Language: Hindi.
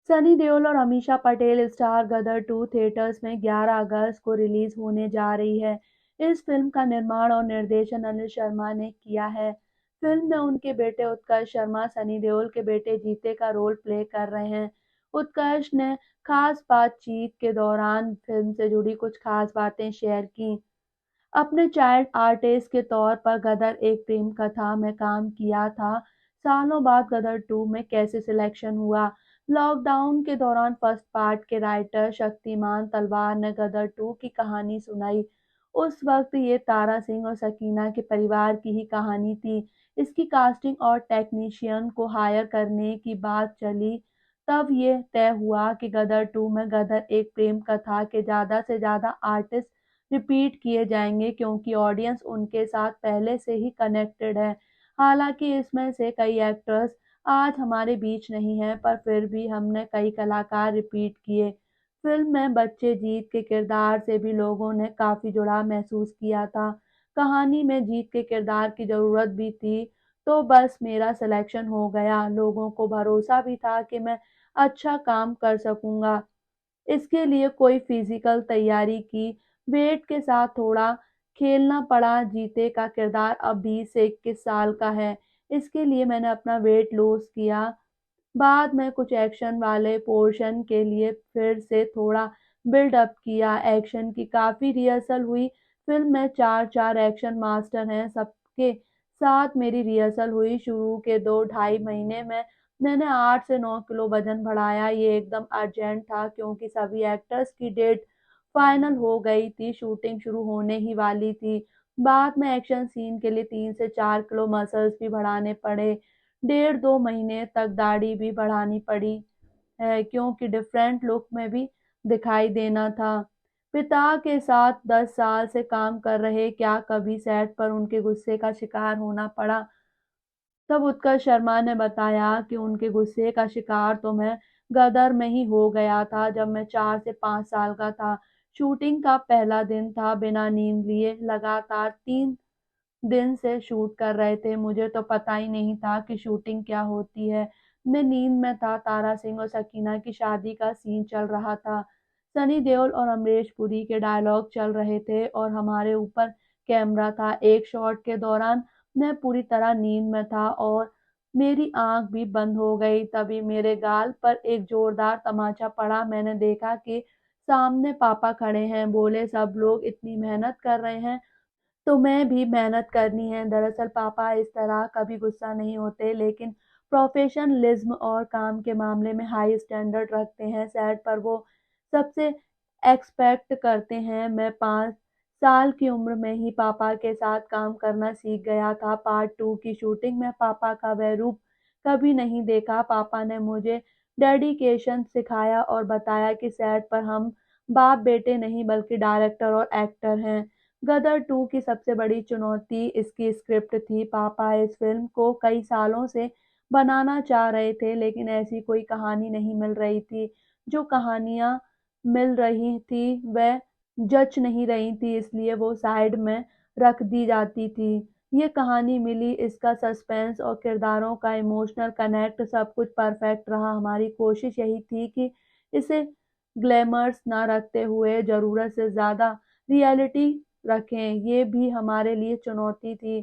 सनी देओल और अमीषा पटेल स्टार गदर 2 थिएटर्स में 11 अगस्त को रिलीज होने जा रही है। इस फिल्म का निर्माण और निर्देशन अनिल शर्मा ने किया है। फिल्म में उनके बेटे उत्कर्ष शर्मा सनी देओल के बेटे जीते का रोल प्ले कर रहे हैं। उत्कर्ष ने खास बातचीत के दौरान फिल्म से जुड़ी कुछ खास बातें शेयर की। अपने चाइल्ड आर्टिस्ट के तौर पर गदर एक प्रेम कथा में काम किया था। सालों बाद गदर 2 में कैसे सिलेक्शन हुआ? लॉकडाउन के दौरान फर्स्ट पार्ट के राइटर शक्तिमान तलवार ने गदर 2 की कहानी सुनाई। उस वक्त ये तारा सिंह और सकीना के परिवार की ही कहानी थी। इसकी कास्टिंग और टेक्नीशियन को हायर करने की बात चली, तब ये तय हुआ कि गदर 2 में गदर एक प्रेम कथा के ज़्यादा से ज़्यादा आर्टिस्ट रिपीट किए जाएंगे क्योंकि ऑडियंस उनके साथ पहले से ही कनेक्टेड है। हालांकि इसमें से कई एक्टर्स आज हमारे बीच नहीं हैं, पर फिर भी हमने कई कलाकार रिपीट किए। फिल्म में बच्चे जीत के किरदार से भी लोगों ने काफी जुड़ाव महसूस किया था। कहानी में जीत के किरदार की जरूरत भी थी, तो बस मेरा सिलेक्शन हो गया। लोगों को भरोसा भी था कि मैं अच्छा काम कर सकूंगा। इसके लिए कोई फिजिकल तैयारी की, वेट के साथ थोड़ा खेलना पड़ा। जीते का किरदार अब 20 से 21 साल का है, इसके लिए मैंने अपना वेट लॉस किया। बाद में कुछ एक्शन वाले पोर्शन के लिए फिर से थोड़ा बिल्ड अप किया। एक्शन की काफी रिहर्सल हुई। फिल्म में 4-4 एक्शन मास्टर हैं, सबके साथ मेरी रिहर्सल हुई। शुरू के 2 ढाई महीने में मैंने 8 से 9 किलो वजन बढ़ाया। ये एकदम अर्जेंट था क्योंकि सभी एक्टर्स की डेट फाइनल हो गई थी, शूटिंग शुरू होने ही वाली थी। बाद में एक्शन सीन के लिए 3 से 4 किलो मसल्स भी बढ़ाने पड़े। 1.5-2 महीने तक दाढ़ी भी बढ़ानी पड़ी है क्योंकि डिफरेंट लुक में भी दिखाई देना था। पिता के साथ 10 साल से काम कर रहे, क्या कभी सेट पर उनके गुस्से का शिकार होना पड़ा? तब उत्कर्ष शर्मा ने बताया कि उनके गुस्से का शिकार तो मैं गदर में ही हो गया था जब मैं 4 से 5 साल का था। शूटिंग का पहला दिन था, बिना नींद लिए लगातार 3 दिन से शूट कर रहे थे। मुझे तो पता ही नहीं था कि शूटिंग क्या होती है। मैं नींद में था। तारा सिंह और सकीना की शादी का सीन चल रहा था। सनी देओल और अमरीश पुरी के डायलॉग चल रहे थे और हमारे ऊपर कैमरा था। एक शॉट के दौरान मैं पूरी तरह नींद में था और मेरी आंख भी बंद हो गई। तभी मेरे गाल पर एक जोरदार तमाचा पड़ा। मैंने देखा कि सामने पापा खड़े हैं। बोले, सब लोग इतनी मेहनत कर रहे हैं तो मैं भी मेहनत करनी है। दरअसल पापा इस तरह कभी गुस्सा नहीं होते, लेकिन प्रोफेशनलिज्म और काम के मामले में हाई स्टैंडर्ड रखते हैं। सेट पर वो सबसे एक्सपेक्ट करते हैं। मैं 5 साल की उम्र में ही पापा के साथ काम करना सीख गया था। पार्ट 2 की शूटिंग में पापा का वह रूप कभी नहीं देखा। पापा ने मुझे डेडिकेशन सिखाया और बताया कि सेट पर हम बाप बेटे नहीं बल्कि डायरेक्टर और एक्टर हैं। गदर 2 की सबसे बड़ी चुनौती इसकी स्क्रिप्ट थी। पापा इस फिल्म को कई सालों से बनाना चाह रहे थे, लेकिन ऐसी कोई कहानी नहीं मिल रही थी। जो कहानियां मिल रही थी वह जच नहीं रही थी, इसलिए वो साइड में रख दी जाती थी। ये कहानी मिली, इसका सस्पेंस और किरदारों का इमोशनल कनेक्ट सब कुछ परफेक्ट रहा। हमारी कोशिश यही थी कि इसे ग्लैमर्स ना रखते हुए ज़रूरत से ज़्यादा रियलिटी रखें। ये भी हमारे लिए चुनौती थी।